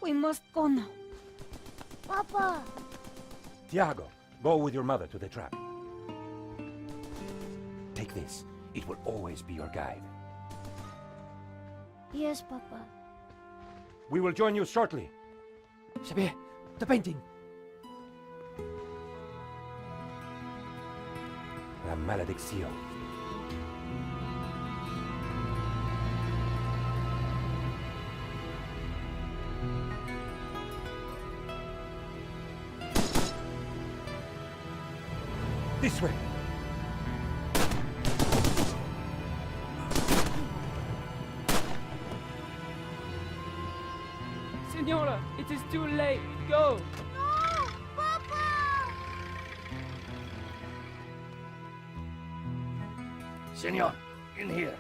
We must go now. Papa! Tiago, go with your mother to the trap. Take this. It will always be your guide. Yes, Papa. We will join you shortly. Xavier, the painting. La maledicción. This way. Senora, it is too late. Go! No! Papa! Senor, in here.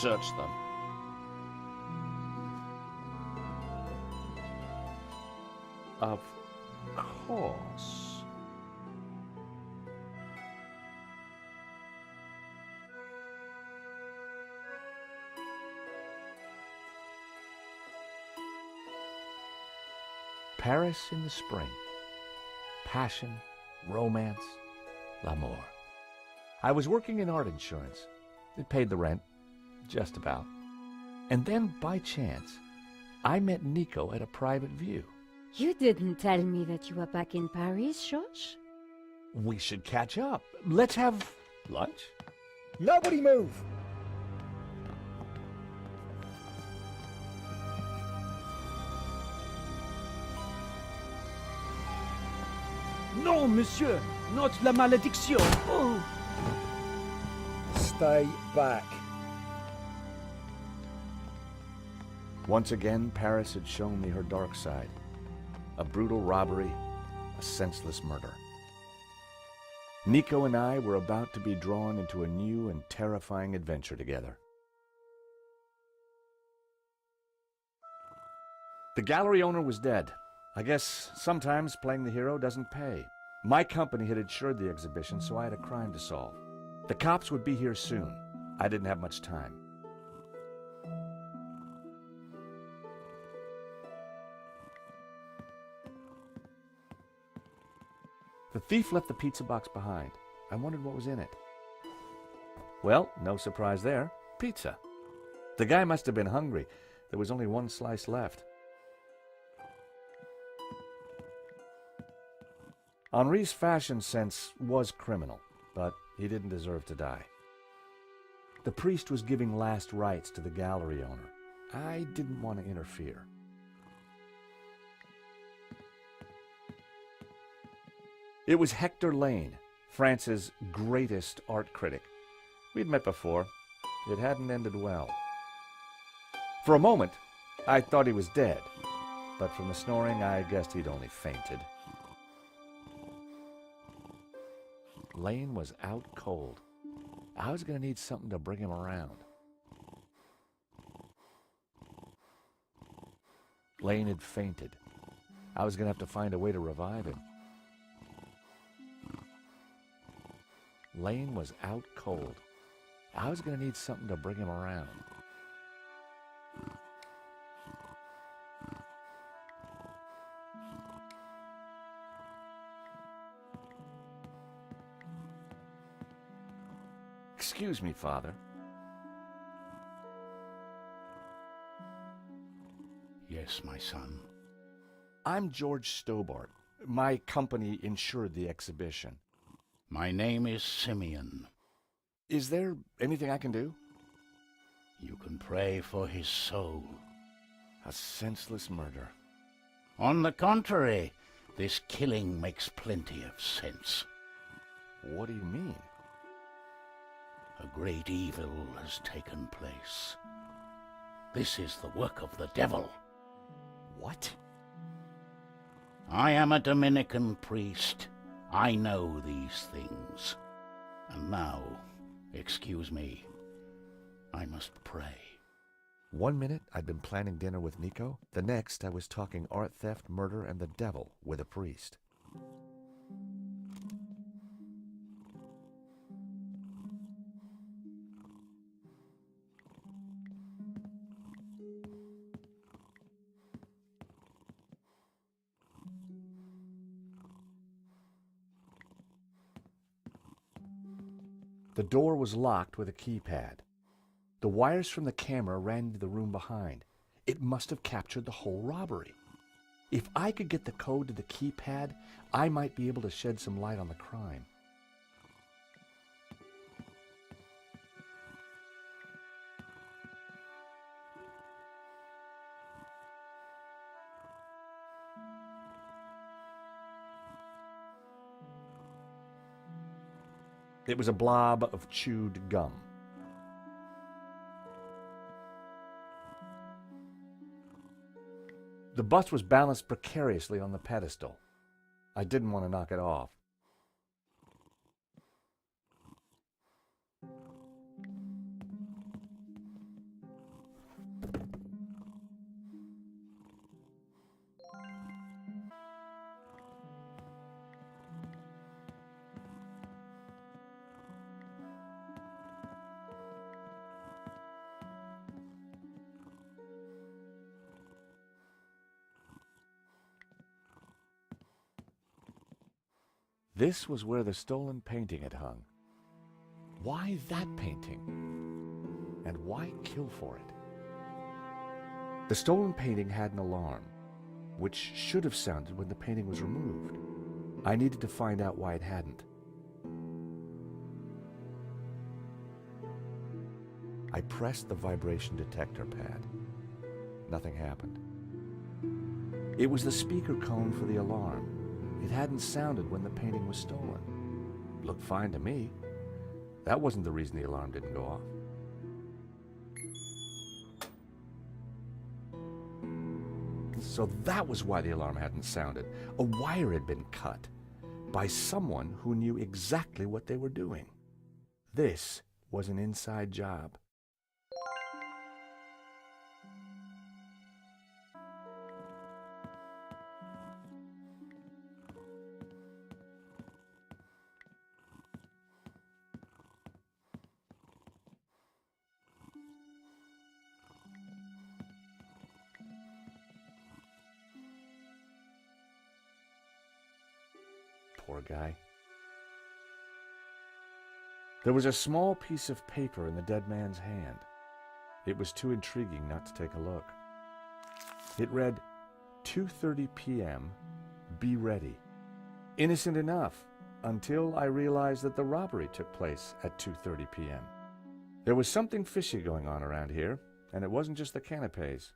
Search them. Of course. Paris in the spring. Passion, romance, l'amour. I was working in art insurance. It paid the rent, just about. And then, by chance, I met Nico at a private view. You didn't tell me that you were back in Paris, Josh? We should catch up. Let's have lunch. Nobody move! No, monsieur! Not la malédiction! Oh! Stay back. Once again, Paris had shown me her dark side. A brutal robbery, a senseless murder. Nico and I were about to be drawn into a new and terrifying adventure together. The gallery owner was dead. I guess sometimes playing the hero doesn't pay. My company had insured the exhibition, so I had a crime to solve. The cops would be here soon. I didn't have much time. The thief left the pizza box behind. I wondered what was in it. Well, no surprise there. Pizza. The guy must have been hungry. There was only one slice left. Henri's fashion sense was criminal, but he didn't deserve to die. The priest was giving last rites to the gallery owner. I didn't want to interfere. It was Hector Lane, France's greatest art critic. We'd met before. It hadn't ended well. For a moment, I thought he was dead, but from the snoring, I guessed he'd only fainted. Lane was out cold. I was going to need something to bring him around. Lane had fainted. I was going to have to find a way to revive him. Lane was out cold. I was going to need something to bring him around. Excuse me, Father. Yes, my son. I'm George Stobbart. My company insured the exhibition. My name is Simeon. Is there anything I can do? You can pray for his soul. A senseless murder. On the contrary, this killing makes plenty of sense. What do you mean? A great evil has taken place. This is the work of the devil. What? I am a Dominican priest. I know these things. And now, excuse me, I must pray. 1 minute, I'd been planning dinner with Nico. The next, I was talking art theft, murder, and the devil with a priest. The door was locked with a keypad. The wires from the camera ran into the room behind. It must have captured the whole robbery. If I could get the code to the keypad, I might be able to shed some light on the crime. It was a blob of chewed gum. The bus was balanced precariously on the pedestal. I didn't want to knock it off. This was where the stolen painting had hung. Why that painting? And why kill for it? The stolen painting had an alarm, which should have sounded when the painting was removed. I needed to find out why it hadn't. I pressed the vibration detector pad. Nothing happened. It was the speaker cone for the alarm. It hadn't sounded when the painting was stolen. Looked fine to me. That wasn't the reason the alarm didn't go off. So that was why the alarm hadn't sounded. A wire had been cut by someone who knew exactly what they were doing. This was an inside job. Poor guy. There was a small piece of paper in the dead man's hand. It was too intriguing not to take a look. It read, 2:30 p.m., be ready. Innocent enough, until I realized that the robbery took place at 2:30 p.m. There was something fishy going on around here, and it wasn't just the canapes.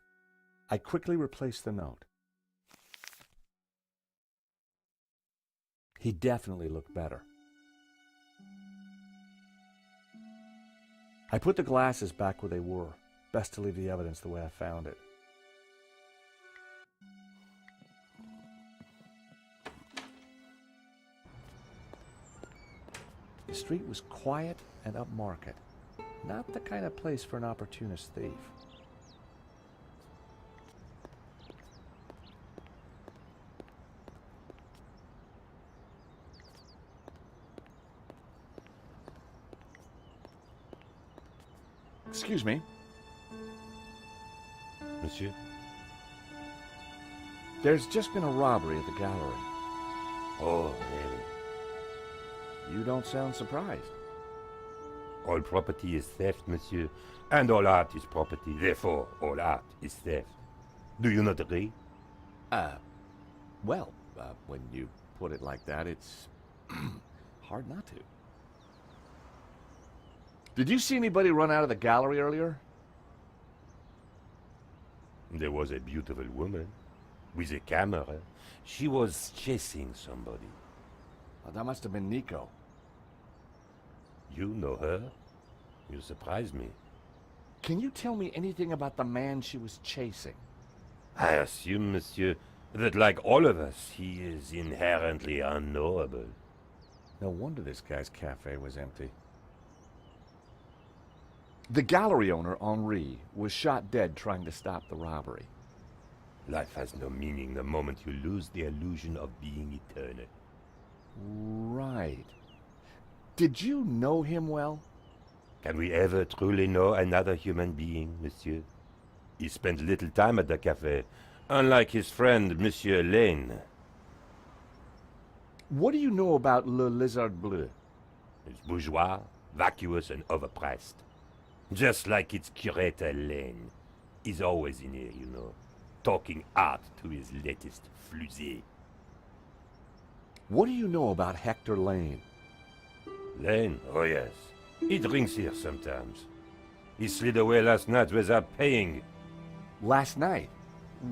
I quickly replaced the note. He definitely looked better. I put the glasses back where they were. Best to leave the evidence the way I found it. The street was quiet and upmarket. Not the kind of place for an opportunist thief. Excuse me. Monsieur? There's just been a robbery at the gallery. Oh, really? You don't sound surprised. All property is theft, monsieur, and all art is property. Therefore, all art is theft. Do you not agree? Well, when you put it like that, it's hard not to. Did you see anybody run out of the gallery earlier? There was a beautiful woman with a camera. She was chasing somebody. Well, that must have been Nico. You know her? You surprise me. Can you tell me anything about the man she was chasing? I assume, monsieur, that like all of us, he is inherently unknowable. No wonder this guy's cafe was empty. The gallery owner, Henri, was shot dead trying to stop the robbery. Life has no meaning the moment you lose the illusion of being eternal. Right. Did you know him well? Can we ever truly know another human being, monsieur? He spent little time at the cafe, unlike his friend, Monsieur Lane. What do you know about Le Lézard Bleu? He's bourgeois, vacuous and overpriced. Just like its curator Lane. He's always in here, you know, talking art to his latest flusée. What do you know about Hector Lane? Lane? Oh yes. He drinks here sometimes. He slid away last night without paying. Last night?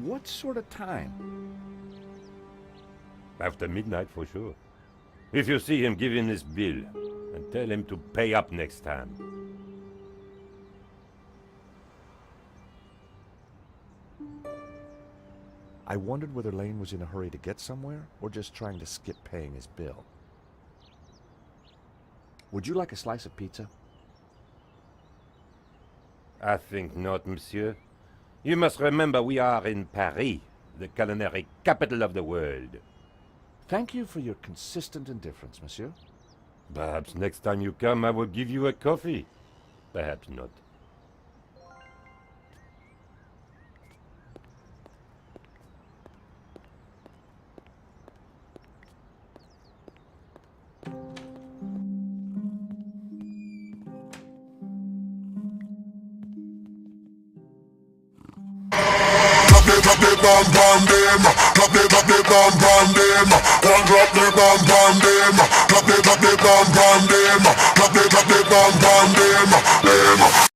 What sort of time? After midnight for sure. If you see him, give him this bill and tell him to pay up next time. I wondered whether Lane was in a hurry to get somewhere or just trying to skip paying his bill. Would you like a slice of pizza? I think not, monsieur. You must remember we are in Paris, the culinary capital of the world. Thank you for your consistent indifference, monsieur. Perhaps next time you come, I will give you a coffee. Perhaps not. Drop the bomb bomb them. Drop the bomb bomb them. One drop the bomb bomb them. Drop the bomb bomb them. Drop the bomb bomb them.